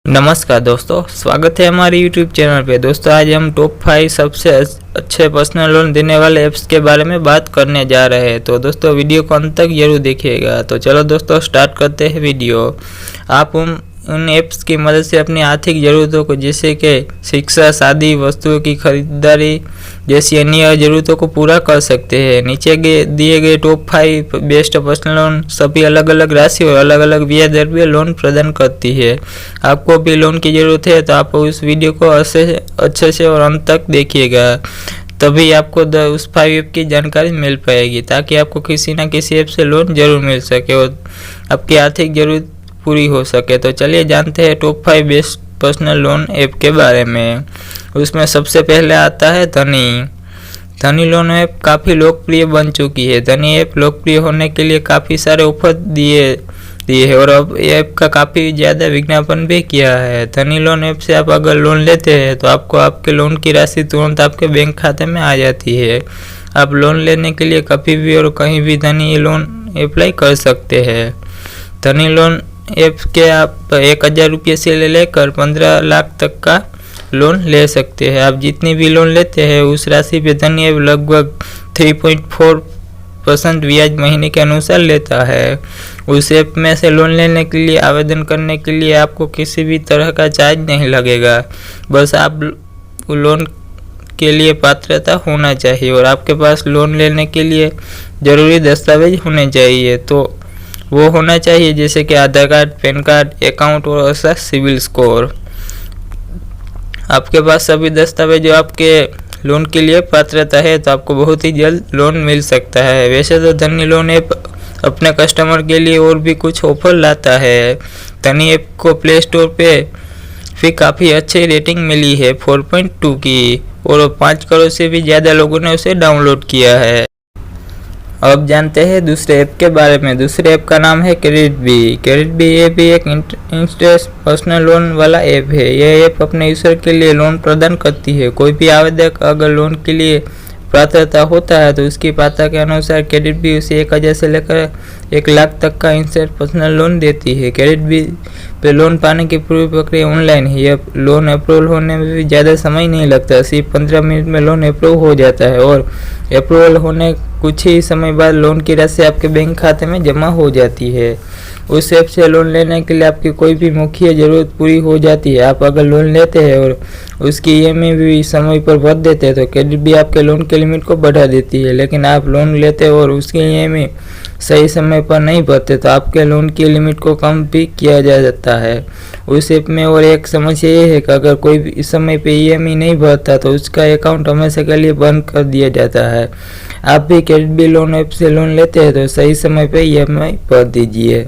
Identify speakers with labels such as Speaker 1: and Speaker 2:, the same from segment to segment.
Speaker 1: नमस्कार दोस्तों, स्वागत है हमारे YouTube चैनल पे। दोस्तों आज हम टॉप 5 सबसे अच्छे पर्सनल लोन देने वाले ऐप्स के बारे में बात करने जा रहे हैं। तो दोस्तों वीडियो को अंत तक जरूर देखिएगा। तो चलो दोस्तों स्टार्ट करते हैं वीडियो। आप उन ऐप्स की मदद से अपनी आर्थिक ज़रूरतों को जैसे कि शिक्षा, शादी, वस्तुओं की खरीदारी जैसी अन्य ज़रूरतों को पूरा कर सकते हैं। नीचे दिए गए टॉप 5 बेस्ट पर्सनल लोन सभी अलग अलग राशि और अलग अलग ब्याज दर पे लोन प्रदान करती है। आपको भी लोन की ज़रूरत है तो आप उस वीडियो को अच्छे से और अंत तक देखिएगा, तभी आपको उस 5 ऐप की जानकारी मिल पाएगी, ताकि आपको किसी ना किसी ऐप से लोन जरूर मिल सके और आपकी आर्थिक ज़रूरत पूरी हो सके। तो चलिए जानते हैं top 5 best personal loan app के बारे में। उसमें सबसे पहले आता है धनी लोन ऐप काफ़ी लोकप्रिय बन चुकी है। धनी ऐप लोकप्रिय होने के लिए काफ़ी सारे ऑफर दिए है और अब ऐप का काफ़ी ज़्यादा विज्ञापन भी किया है। धनी लोन ऐप से आप अगर लोन लेते हैं तो आपको आपके लोन की राशि तुरंत आपके बैंक खाते में आ जाती है। आप लोन लेने के लिए कभी भी और कहीं भी धनी लोन अप्लाई कर सकते हैं। धनी लोन ऐप के आप 1000 रुपये से लेकर 15 लाख तक का लोन ले सकते हैं। आप जितनी भी लोन लेते हैं उस राशि पे धनी ऐप लगभग 3.4% ब्याज महीने के अनुसार लेता है। उस ऐप में से लोन लेने के लिए आवेदन करने के लिए आपको किसी भी तरह का चार्ज नहीं लगेगा। बस आप लोन के लिए पात्रता होना चाहिए और आपके पास लोन लेने के लिए ज़रूरी दस्तावेज होने चाहिए। तो वो होना चाहिए जैसे कि आधार कार्ड, पैन कार्ड, अकाउंट और ऐसा सिविल स्कोर। आपके पास सभी दस्तावेज जो आपके लोन के लिए पात्रता है तो आपको बहुत ही जल्द लोन मिल सकता है। वैसे तो धनी लोन ऐप अपने कस्टमर के लिए और भी कुछ ऑफर लाता है। धनी ऐप को प्ले स्टोर पे भी काफ़ी अच्छी रेटिंग मिली है 4.2 की, और 5 करोड़ से भी ज़्यादा लोगों ने उसे डाउनलोड किया है। अब जानते हैं दूसरे ऐप के बारे में। दूसरे ऐप का नाम है क्रेडिट बी। ये भी एक इंटरेस्ट पर्सनल लोन वाला ऐप है। यह ऐप अपने यूजर के लिए लोन प्रदान करती है। कोई भी आवेदक अगर लोन के लिए पात्रता होता है तो उसकी पात्रता के अनुसार क्रेडिट बी उसे 1000 से लेकर 1 लाख तक का इंस्टेंट पर्सनल लोन देती है। क्रेडिट बी पे लोन पाने की पूरी प्रक्रिया ऑनलाइन है। यह लोन अप्रूवल होने में भी ज़्यादा समय नहीं लगता, सिर्फ 15 मिनट में लोन अप्रूव हो जाता है और अप्रूवल होने कुछ ही समय बाद लोन की राशि आपके बैंक खाते में जमा हो जाती है। उस ऐप से लोन लेने के लिए आपकी कोई भी मुख्य ज़रूरत पूरी हो जाती है। आप अगर लोन लेते हैं और उसकी ईएमआई भी समय पर भर देते हैं तो क्रेडिट भी आपके लोन के लिमिट को बढ़ा देती है। लेकिन आप लोन लेते हैं और उसकी ईएमआई सही समय पर नहीं भरते तो आपके लोन की लिमिट को कम भी किया जा सकता है। उस ऐप में और एक समस्या ये है कि अगर कोई भी समय पे ईएमआई नहीं भरता तो उसका अकाउंट हमेशा के लिए बंद कर दिया जाता है। आप भी क्रेडिट बी लोन ऐप से लोन लेते हैं तो सही समय पे ईएमआई भर दीजिए।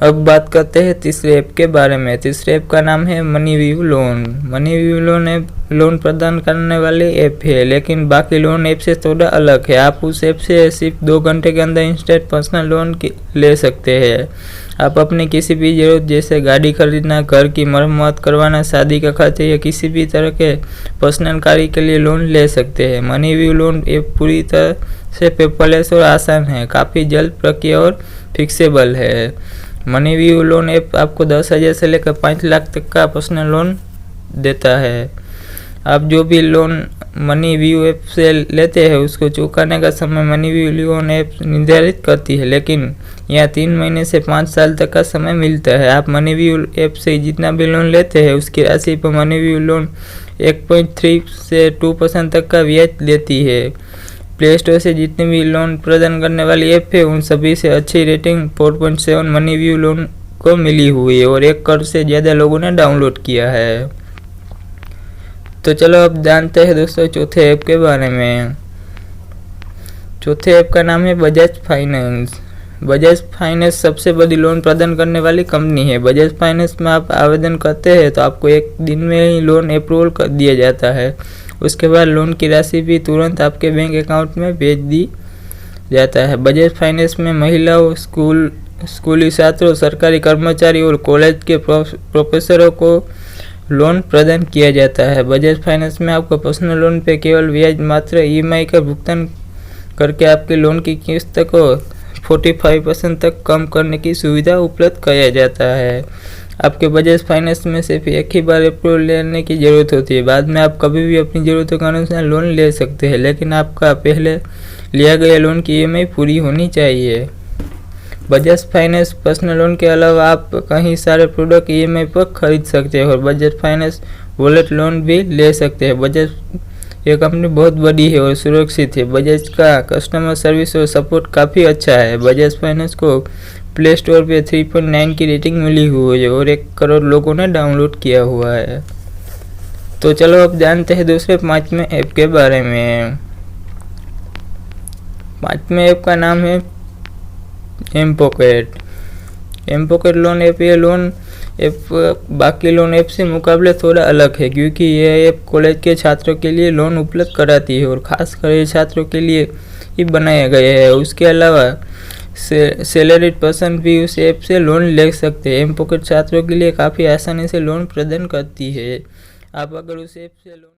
Speaker 1: अब बात करते हैं तीसरे ऐप के बारे में। तीसरे ऐप का नाम है MoneyView loan. MoneyView loan app loan प्रदान करने वाली ऐप है, लेकिन बाकी लोन ऐप से थोड़ा अलग है। आप उस ऐप से सिर्फ 2 घंटे के अंदर इंस्टेंट पर्सनल लोन ले सकते हैं। आप अपनी किसी भी जरूरत जैसे गाड़ी खरीदना, घर की मरम्मत करवाना, शादी का खर्च या किसी भी तरह के पर्सनल कार्य के लिए लोन ले सकते हैं। मनीव्यू लोन ऐप पूरी तरह से पेपरलेस और आसान है, काफ़ी जल्द प्रक्रिया और फिक्सेबल है। मनीव्यू लोन ऐप आपको 10,000 से लेकर 5 लाख तक का पर्सनल लोन देता है। आप जो भी लोन मनीव्यू ऐप से लेते हैं उसको चुकाने का समय मनीव्यू लोन ऐप निर्धारित करती है, लेकिन यहाँ 3 महीने से 5 साल तक का समय मिलता है। आप मनीव्यू ऐप से जितना भी लोन लेते हैं उसकी राशि पर मनीव्यू लोन 1.3 से 2% तक का ब्याज लेती है। प्ले स्टोर से जितने भी लोन प्रदान करने वाली ऐप है उन सभी से अच्छी रेटिंग 4.7 मनीव्यू लोन को मिली हुई है और 1 करोड़ से ज़्यादा लोगों ने डाउनलोड किया है। तो चलो अब जानते हैं दोस्तों चौथे ऐप के बारे में। चौथे ऐप का नाम है बजाज फाइनेंस। बजाज फाइनेंस सबसे बड़ी लोन प्रदान करने वाली कंपनी है। बजाज फाइनेंस में आप आवेदन करते हैं तो आपको 1 दिन में ही लोन अप्रूवल कर दिया जाता है। उसके बाद लोन की राशि भी तुरंत आपके बैंक अकाउंट में भेज दी जाता है। बजाज फाइनेंस में महिलाओं, स्कूली छात्रों, सरकारी कर्मचारी और कॉलेज के प्रोफेसरों को लोन प्रदान किया जाता है। बजाज फाइनेंस में आपको पर्सनल लोन पे केवल ब्याज मात्र ईएमआई का भुगतान करके आपके लोन की किस्त को 45% तक कम करने की सुविधा उपलब्ध कराया जाता है। आपके बजाज फाइनेंस में सिर्फ एक ही बार अप्रूवल लेने की ज़रूरत होती है। बाद में आप कभी भी अपनी ज़रूरतों के अनुसार लोन ले सकते हैं, लेकिन आपका पहले लिया गया लोन की ईएमआई पूरी होनी चाहिए। बजाज फाइनेंस पर्सनल लोन के अलावा आप कई सारे प्रोडक्ट ईएमआई पर खरीद सकते हैं और बजाज फाइनेंस वॉलेट लोन भी ले सकते हैं। बजाज ये कंपनी बहुत बड़ी है और सुरक्षित है। बजाज का कस्टमर सर्विस और सपोर्ट काफ़ी अच्छा है। बजाज फाइनेंस को प्ले स्टोर पे 3.9 की रेटिंग मिली हुई है और 1 करोड़ लोगों ने डाउनलोड किया हुआ है। तो चलो अब जानते हैं दूसरे 5वें ऐप के बारे में। 5वें ऐप का नाम है M pocket. M pocket loan app ये लोन ऐप बाकी लोन ऐप से मुकाबले थोड़ा अलग है, क्योंकि यह ऐप कॉलेज के छात्रों के लिए लोन उपलब्ध कराती है और ख़ासकर ये छात्रों के लिए ही बनाया गया है। उसके अलावा सैलरीड पर्सन भी उस ऐप से लोन ले सकते हैं। एम पॉकेट छात्रों के लिए काफ़ी आसानी से लोन प्रदान करती है। आप अगर उस ऐप से लोन